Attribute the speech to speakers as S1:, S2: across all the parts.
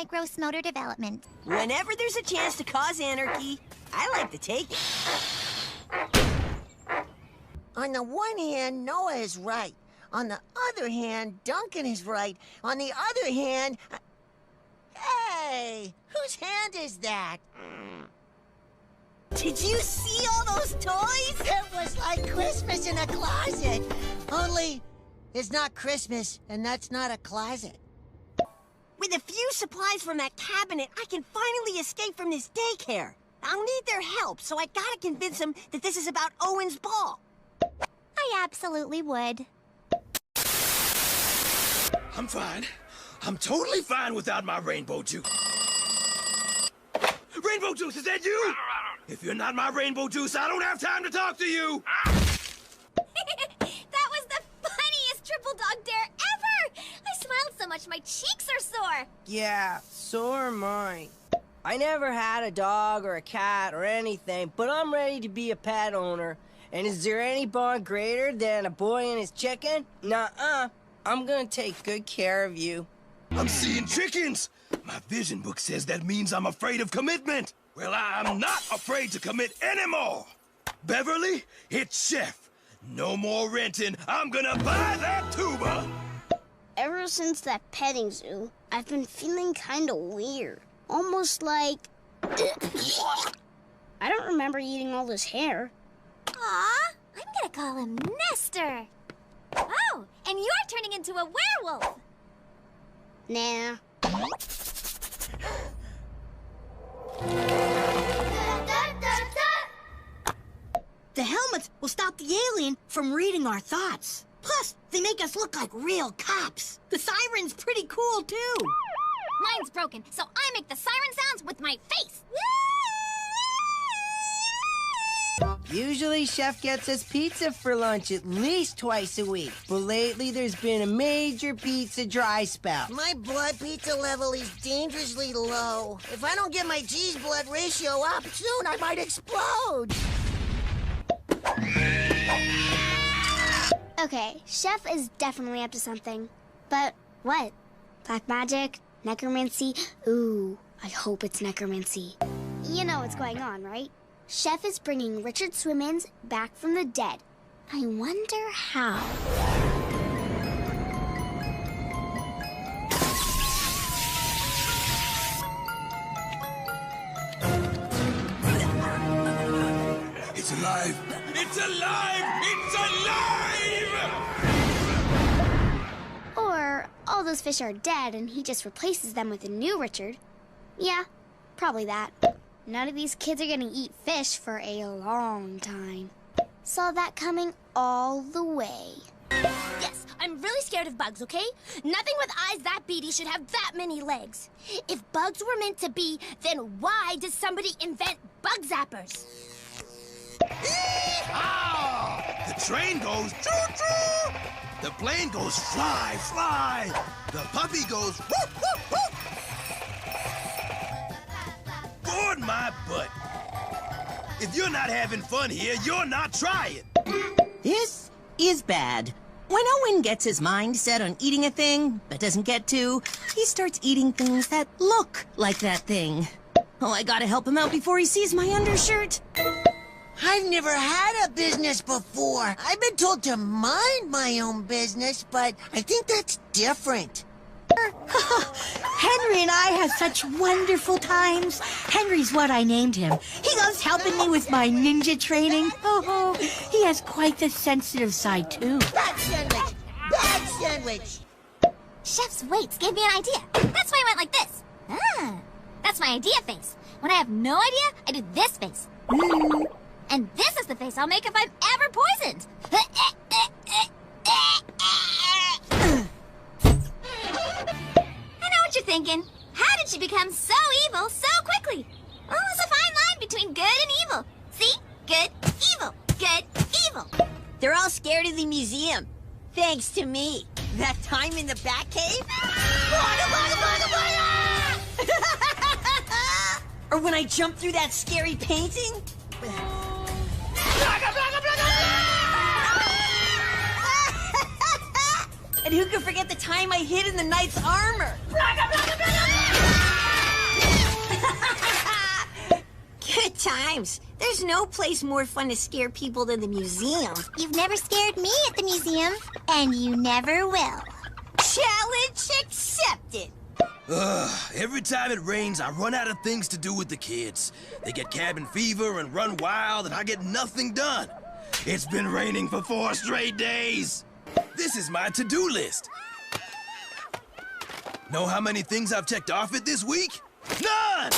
S1: my gross motor development.
S2: Whenever there's a chance to cause anarchy, I like to take it.
S3: On the one hand, Noah is right. On the other hand, Duncan is right. On the other hand... Hey! Whose hand is that?
S2: Did you see all those toys?
S3: It was like Christmas in a closet. Only, it's not Christmas, and that's not a closet.
S2: With a few supplies from that cabinet, I can finally escape from this daycare. I'll need their help, so I gotta convince them that this is about Owen's ball.
S1: I absolutely would.
S4: I'm fine. I'm totally fine without my rainbow juice. Rainbow juice, is that you? If you're not my rainbow juice, I don't have time to talk to you.
S5: That was the funniest triple dog dare ever! I smiled so much my cheeks are sore.
S2: Yeah, so are mine. I never had a dog or a cat or anything, but I'm ready to be a pet owner. And is there any bond greater than a boy and his chicken? Nuh-uh. I'm gonna take good care of you.
S4: I'm seeing chickens. My vision book says that means I'm afraid of commitment. Well, I'm not afraid to commit anymore. Beverly, it's Chef. No more renting. I'm gonna buy that tuba.
S6: Ever since that petting zoo, I've been feeling kind of weird. Almost like... I don't remember eating all this hair.
S5: Aw, I'm gonna call him Nestor. Oh, and you're turning into a werewolf.
S6: Nah.
S2: The helmets will stop the alien from reading our thoughts. Plus, they make us look like real cops. The siren's pretty cool, too.
S5: Mine's broken, so I make the siren sounds with my face.
S2: Usually, Chef gets us pizza for lunch at least twice a week. But lately, there's been a major pizza dry spell.
S3: My blood pizza level is dangerously low. If I don't get my cheese-blood ratio up soon, I might explode.
S6: Okay, Chef is definitely up to something. But what? Black magic? Necromancy? Ooh, I hope it's necromancy. You know what's going on, right? Chef is bringing Richard Swimmins back from the dead. I wonder how.
S4: It's alive! It's alive! It's alive!
S6: Or all those fish are dead and he just replaces them with a new Richard. Yeah, probably that. None of these kids are gonna eat fish for a long time. Saw that coming all the way.
S5: Yes, I'm really scared of bugs, okay? Nothing with eyes that beady should have that many legs. If bugs were meant to be, then why does somebody invent bug zappers?
S4: Yeehaw! The train goes choo-choo! The plane goes fly, fly! The puppy goes whoop, whoop, whoop! Board my butt! If you're not having fun here, you're not trying!
S7: This is bad. When Owen gets his mind set on eating a thing, but doesn't get to, he starts eating things that look like that thing. Oh, I gotta help him out before he sees my undershirt.
S3: I've never had a business before. I've been told to mind my own business, but I think that's different.
S8: Henry and I have such wonderful times. Henry's what I named him. He loves helping me with my ninja training. Oh, he has quite the sensitive side, too.
S3: Bad sandwich! Bad sandwich!
S5: Chef's weights gave me an idea. That's why I went like this. Ah, that's my idea face. When I have no idea, I do this face. And this is the face I'll make if I'm ever poisoned. I know what you're thinking. How did she become so evil so quickly? Oh, there's a fine line between good and evil. See? Good, evil. Good, evil.
S2: They're all scared of the museum. Thanks to me. That time in the Batcave? Or when I jumped through that scary painting? And who could forget the time I hid in the knight's armor?
S9: Good times. There's no place more fun to scare people than the museum.
S1: You've never scared me at the museum, and you never will.
S9: Challenge accepted.
S4: Every time it rains, I run out of things to do with the kids. They get cabin fever and run wild, and I get nothing done. It's been raining for 4 straight days. This is my to-do list. Know how many things I've checked off it this week? None!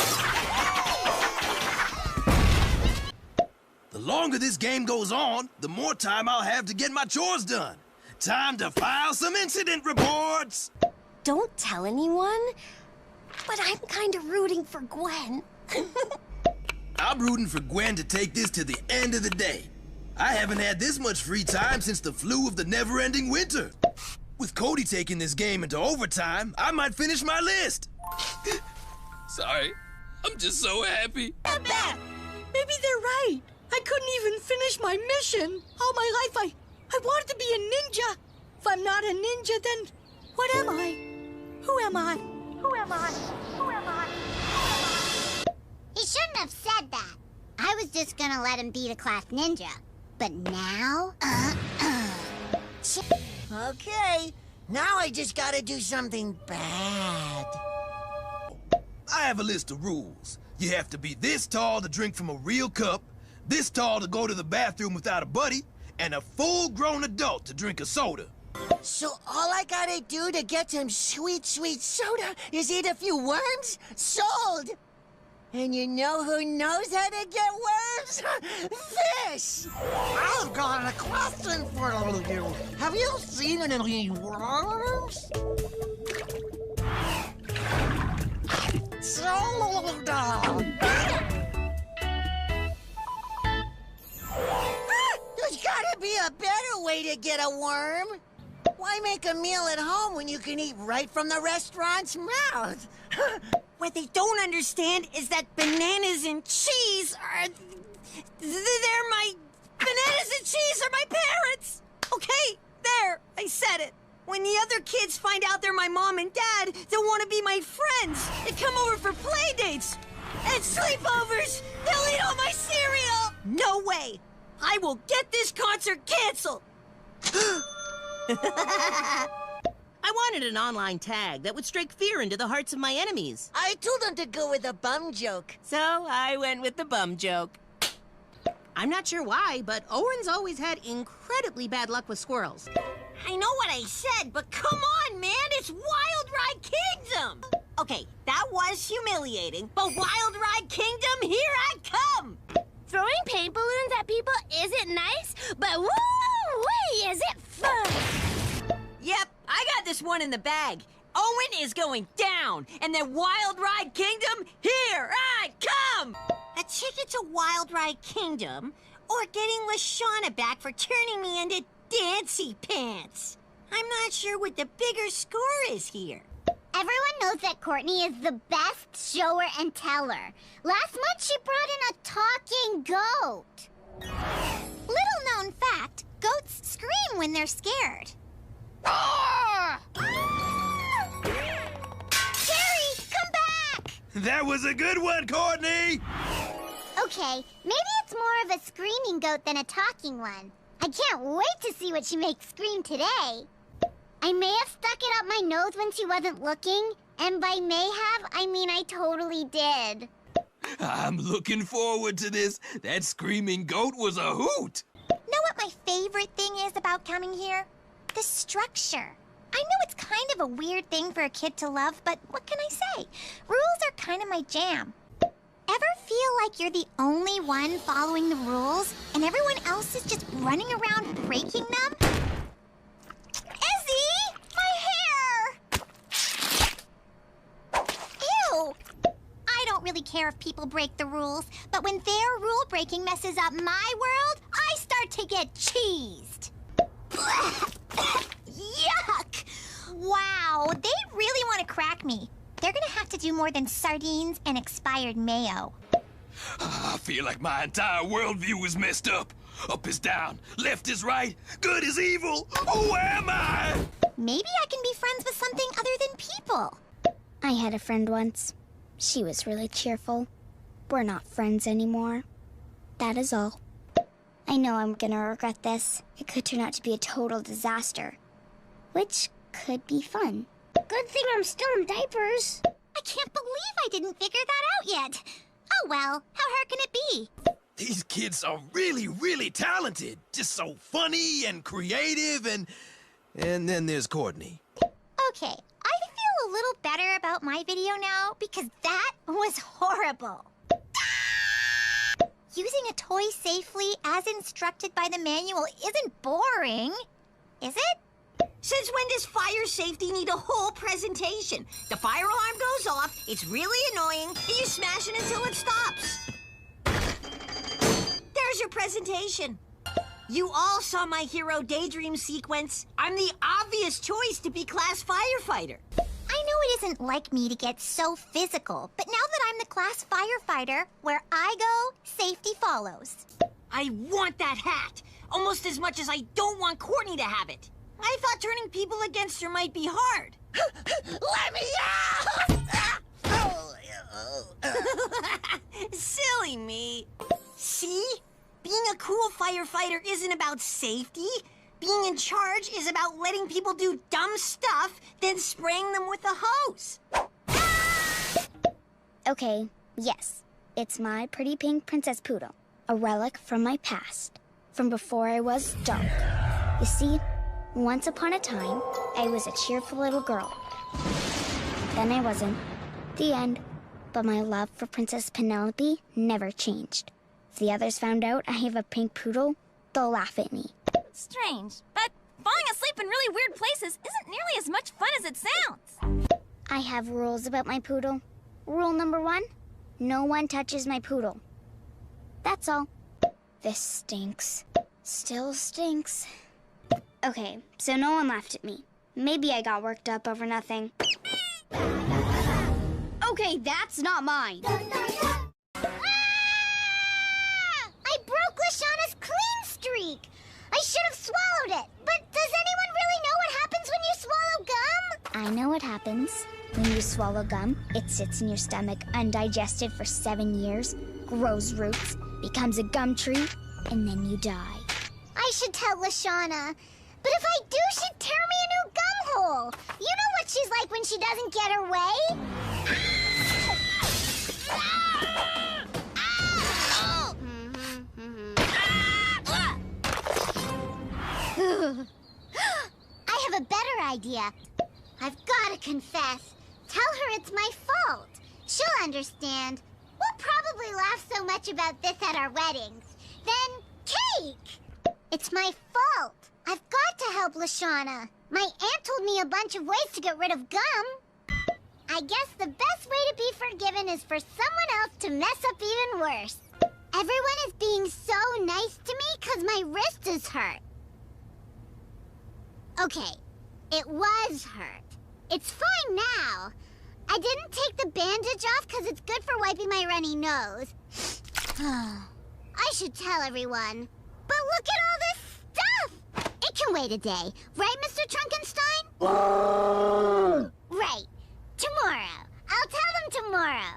S4: The longer this game goes on, the more time I'll have to get my chores done. Time to file some incident reports!
S9: Don't tell anyone, but I'm kind of rooting for Gwen.
S4: I'm rooting for Gwen to take this to the end of the day. I haven't had this much free time since the flu of the never-ending winter. With Cody taking this game into overtime, I might finish my list.
S10: Sorry, I'm just so happy.
S8: Not bad. Maybe they're right. I couldn't even finish my mission. All my life I wanted to be a ninja. If I'm not a ninja, then what am I? Who am I? Who am I? Who am I?
S1: He shouldn't have said that. I was just gonna let him be the class ninja. But now,
S3: Okay, now I just gotta do something bad.
S4: I have a list of rules. You have to be this tall to drink from a real cup, this tall to go to the bathroom without a buddy, and a full-grown adult to drink a soda.
S3: So all I gotta do to get some sweet, sweet soda is eat a few worms? Sold! And you know who knows how to get worms? Fish!
S11: I've got a question for you. Have you seen any worms? Soda!
S3: There's gotta be a better way to get a worm. Why make a meal at home when you can eat right from the restaurant's mouth?
S9: What they don't understand is that bananas and cheese are... They're my... Bananas and cheese are my parents! Okay, there, I said it. When the other kids find out they're my mom and dad, they'll want to be my friends. They come over for play dates and sleepovers. They'll eat all my cereal. No way. I will get this concert canceled.
S7: I wanted an online tag that would strike fear into the hearts of my enemies.
S3: I told them to go with a bum joke.
S7: So I went with the bum joke. I'm not sure why, but Owen's always had incredibly bad luck with squirrels.
S9: I know what I said, but come on, man. It's Wild Ride Kingdom. Okay, that was humiliating, but Wild Ride Kingdom, here I come.
S5: Throwing paint balloons at people isn't nice, but woo-wee, is it fun!
S9: Yep, I got this one in the bag. Owen is going down, and then Wild Ride Kingdom, here I come! A ticket to Wild Ride Kingdom, or getting LaShawna back for turning me into Dancy Pants. I'm not sure what the bigger score is here.
S1: everyone knows that Courtney is the best shower and teller. Last month, she brought in a talking goat. Little known fact, goats scream when they're scared. Jerry, come back!
S4: That was a good one, Courtney!
S1: Okay, maybe it's more of a screaming goat than a talking one. I can't wait to see what she makes scream today. I may have stuck it up my nose when she wasn't looking, and by may have, I mean I totally did.
S4: I'm looking forward to this. That screaming goat was a hoot.
S1: Know what my favorite thing is about coming here? The structure. I know it's kind of a weird thing for a kid to love, but what can I say? Rules are kind of my jam. Ever feel like you're the only one following the rules, and everyone else is just running around breaking them? Izzy! My hair! Ew! I don't really care if people break the rules, but when their rule breaking messes up my world, I start to get cheesed. Yuck! Wow, they really want to crack me. They're gonna have to do more than sardines and expired mayo.
S4: I feel like my entire worldview is messed up. Up is down, left is right, good is evil. Who am I?
S1: Maybe I can be friends with something other than people.
S6: I had a friend once. She was really cheerful. We're not friends anymore. That is all. I know I'm gonna regret this. It could turn out to be a total disaster. Which could be fun.
S1: Good thing I'm still in diapers. I can't believe I didn't figure that out yet. Oh well, how hard can it be?
S4: These kids are really, really talented. Just so funny and creative and then there's Courtney.
S1: Okay, I feel a little better about my video now because that was horrible. Using a toy safely as instructed by the manual isn't boring, is it?
S9: Since when does fire safety need a whole presentation? The fire alarm goes off, it's really annoying, and you smash it until it stops. There's your presentation. You all saw my hero daydream sequence. I'm the obvious choice to be class firefighter.
S1: I know it isn't like me to get so physical, but now that I'm the class firefighter, where I go, safety follows.
S9: I want that hat, almost as much as I don't want Courtney to have it. I thought turning people against her might be hard.
S3: Let me out!
S9: Silly me. See? Being a cool firefighter isn't about safety. Being in charge is about letting people do dumb stuff, then spraying them with a hose.
S6: Okay, yes. It's my pretty pink princess poodle. A relic from my past. From before I was dark. You see, once upon a time, I was a cheerful little girl. Then I wasn't. The end. But my love for Princess Penelope never changed. If the others found out I have a pink poodle, they'll laugh at me.
S5: Strange, but falling asleep in really weird places isn't nearly as much fun as it sounds.
S6: I have rules about my poodle. Rule number 1, no one touches my poodle. That's all. This stinks. Still stinks. Okay, so no one laughed at me. Maybe I got worked up over nothing. Okay, that's not mine.
S1: I broke Lashana's clean streak. I should have swallowed it. But does anyone really know what happens when you swallow gum?
S6: I know what happens. When you swallow gum, it sits in your stomach undigested for 7 years, grows roots, becomes a gum tree, and then you die.
S1: I should tell Lashana. But if I do, she'd tear me a new gum hole. You know what she's like when she doesn't get her way? I have a better idea. I've got to confess. Tell her it's my fault. She'll understand. We'll probably laugh so much about this at our weddings. Then, cake! It's my fault. I've got to help Lashana. My aunt told me a bunch of ways to get rid of gum. I guess the best way to be forgiven is for someone else to mess up even worse. Everyone is being so nice to me because my wrist is hurt. Okay, it was hurt. It's fine now. I didn't take the bandage off because it's good for wiping my runny nose. I should tell everyone. But look at all this stuff! It can wait a day. Right, Mr. Trunkenstein? Right. Tomorrow. I'll tell them tomorrow.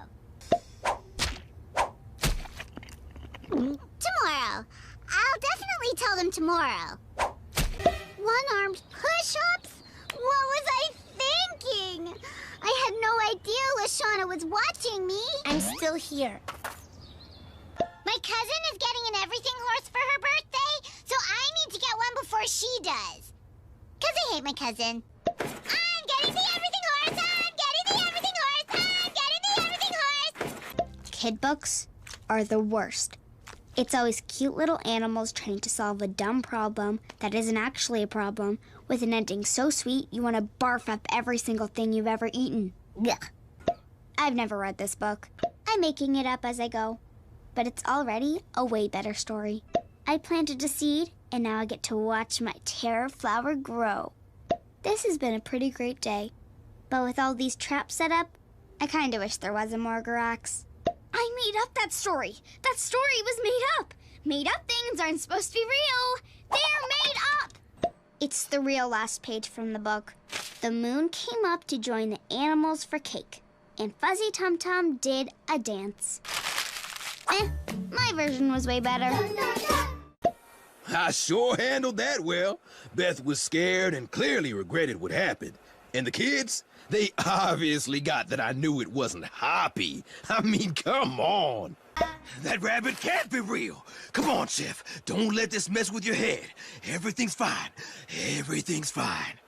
S1: Tomorrow. I'll definitely tell them tomorrow. One-armed push-ups? What was I thinking? I had no idea Lashana was watching me.
S6: I'm still here.
S1: My cousin is getting an everything horse for her birthday, so I need to get one before she does. 'Cause I hate my cousin. I'm getting the everything horse! I'm getting the everything horse! I'm getting the everything horse!
S6: Kid books are the worst. It's always cute little animals trying to solve a dumb problem that isn't actually a problem, with an ending so sweet you want to barf up every single thing you've ever eaten. Ugh. I've never read this book. I'm making it up as I go. But it's already a way better story. I planted a seed, and now I get to watch my terror flower grow. This has been a pretty great day. But with all these traps set up, I kinda wish there was a Morgarax. I made up that story. That story was made up. Made up things aren't supposed to be real. They're made up. It's the real last page from the book. The moon came up to join the animals for cake. and Fuzzy Tum Tum did a dance. My version was way better.
S4: I sure handled that well. Beth was scared and clearly regretted what happened. And the kids, they obviously got that I knew it wasn't Hoppy. I mean, come on. That rabbit can't be real. Come on, Chef. Don't let this mess with your head. Everything's fine. Everything's fine.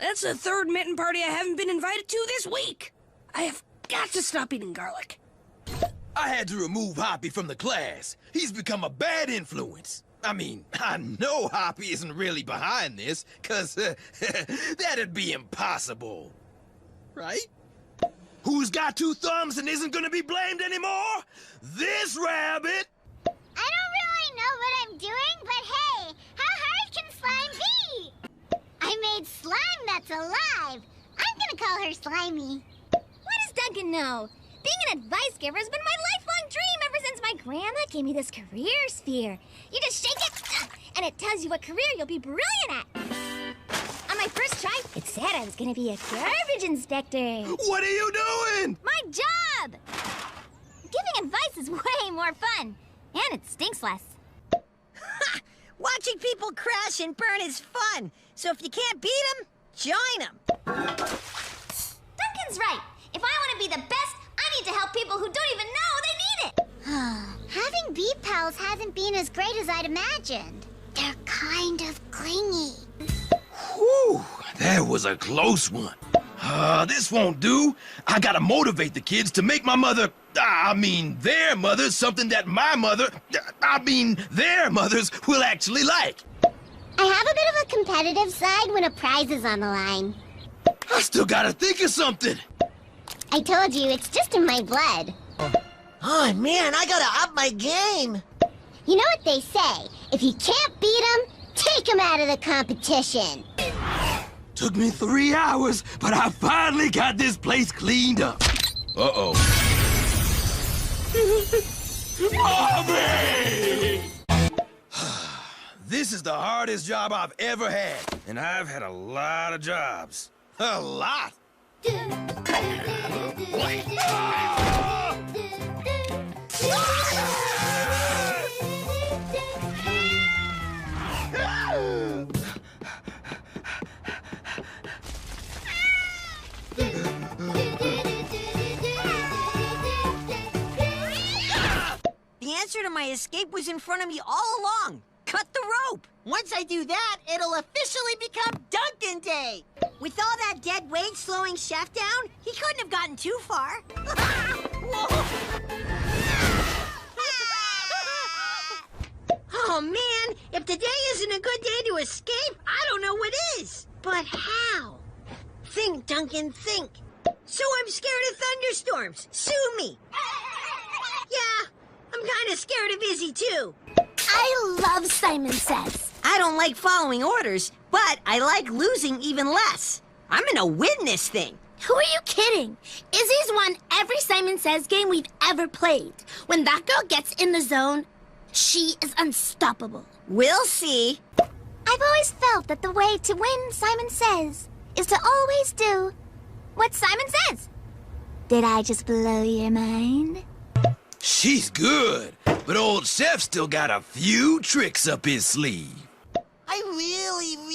S8: That's the third mitten party I haven't been invited to this week. I have got to stop eating garlic.
S4: I had to remove Hoppy from the class. He's become a bad influence. I mean, I know Hoppy isn't really behind this, 'cause that'd be impossible. Right? Who's got two thumbs and isn't gonna be blamed anymore? This rabbit!
S1: I don't really know what I'm doing, but hey, how hard can slime be? I made slime that's alive. I'm gonna call her Slimy.
S5: What does Duncan know? Being an advice giver has been my lifelong dream ever since my grandma gave me this career sphere. You just shake it, and it tells you what career you'll be brilliant at. On my first try, it said I was gonna be a garbage inspector.
S4: What are you doing?
S5: My job! Giving advice is way more fun, and it stinks less.
S9: Watching people crash and burn is fun. So if you can't beat them, join them.
S5: Duncan's right. If I want to be the best, I need to help people who don't even know they need it.
S1: Having bee pals hasn't been as great as I'd imagined. They're kind of clingy.
S4: Whew, that was a close one. This won't do. I gotta motivate the kids to make my mother, their mothers, something that my mother, their mothers will actually like.
S1: I have a bit of a competitive side when a prize is on the line.
S4: I still gotta think of something.
S1: I told you, it's just in my blood.
S3: Oh, man, I gotta up my game.
S1: You know what they say, if you can't beat them, take them out of the competition.
S4: Took me 3 hours, but I finally got this place cleaned up. Uh-oh. Bobby! This is the hardest job I've ever had, and I've had a lot of jobs. A lot.
S9: The answer to my escape was in front of me all along. Cut the rope.
S3: Once I do that, it'll officially become Duncan Day.
S9: With all that dead weight slowing Chef down, he couldn't have gotten too far. Oh, man, if today isn't a good day to escape, I don't know what is. But how? Think, Duncan, think. So I'm scared of thunderstorms. Sue me. Yeah, I'm kind of scared of Izzy, too.
S6: I love Simon Says.
S9: I don't like following orders, but I like losing even less. I'm gonna win this thing.
S6: Who are you kidding? Izzy's won every Simon Says game we've ever played. When that girl gets in the zone, she is unstoppable.
S9: We'll see.
S5: I've always felt that the way to win Simon Says is to always do what Simon says. Did I just blow your mind?
S4: She's good, but old Chef still got a few tricks up his sleeve.
S3: I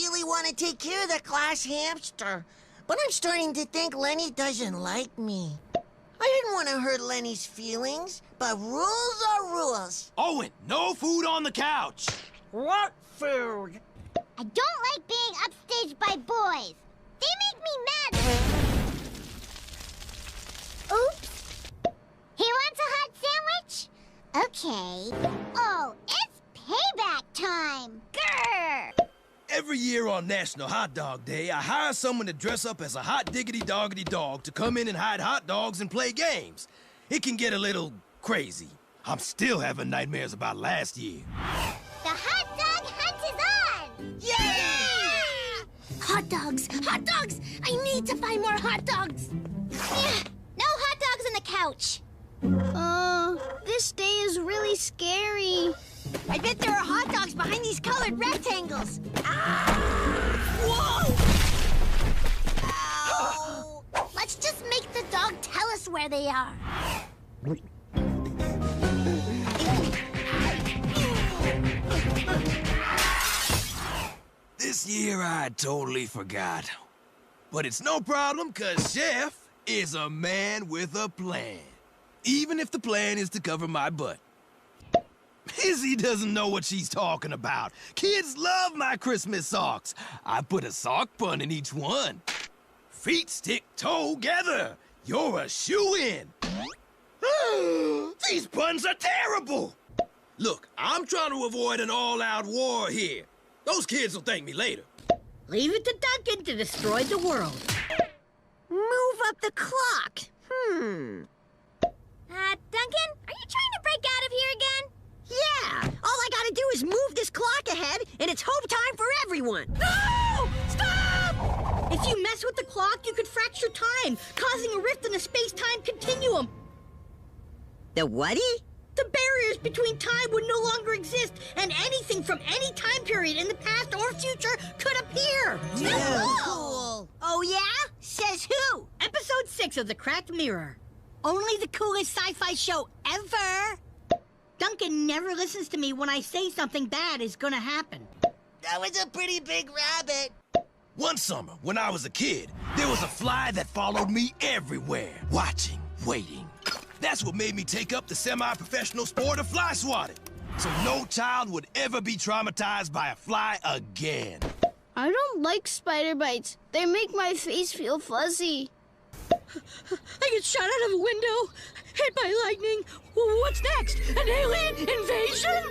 S3: really want to take care of the class hamster. But I'm starting to think Lenny doesn't like me. I didn't want to hurt Lenny's feelings, but rules are rules.
S4: Owen, no food on the couch.
S3: What food?
S1: I don't like being upstaged by boys. They make me mad. Oops. He wants a hot sandwich? Okay. Oh, it's payback time. Grr!
S4: Every year on National Hot Dog Day, I hire someone to dress up as a hot diggity doggity dog to come in and hide hot dogs and play games. It can get a little crazy. I'm still having nightmares about last year.
S1: The hot dog hunt is on!
S6: Yay! Hot dogs! Hot dogs! I need to find more hot dogs!
S5: No hot dogs on the couch.
S6: This day is really scary.
S9: I bet there are hot dogs behind these colored rectangles. Ah! Whoa! Ow!
S6: Let's just make the dog tell
S5: star.
S4: This year I totally forgot. But it's no problem, 'cause Chef is a man with a plan. Even if the plan is to cover my butt. Izzy doesn't know what she's talking about. Kids love my Christmas socks. I put a sock bun in each one. Feet stick together. You're a shoo-in. These buns are terrible. Look, I'm trying to avoid an all-out war here. Those kids will thank me later.
S8: Leave it to Duncan to destroy the world.
S9: Move up the clock.
S5: Duncan, are you trying to break out of here again?
S9: Yeah, all I gotta do is move this clock ahead, and it's home time for everyone.
S8: No! Stop! If you mess with the clock, you could fracture time, causing a rift in the space-time continuum.
S9: The whaty?
S8: The barriers between time would no longer exist, and anything from any time period in the past or future could appear.
S9: Cool. Oh, yeah? Says who?
S8: Episode 6 of The Cracked Mirror. Only the coolest sci-fi show ever. Duncan never listens to me when I say something bad is gonna happen.
S3: That was a pretty big rabbit.
S4: One summer, when I was a kid, there was a fly that followed me everywhere. Watching, waiting. That's what made me take up the semi-professional sport of fly swatting. So no child would ever be traumatized by a fly again.
S12: I don't like spider bites. They make my face feel fuzzy.
S8: I get shot out of a window, hit by lightning. What's next? An alien invasion?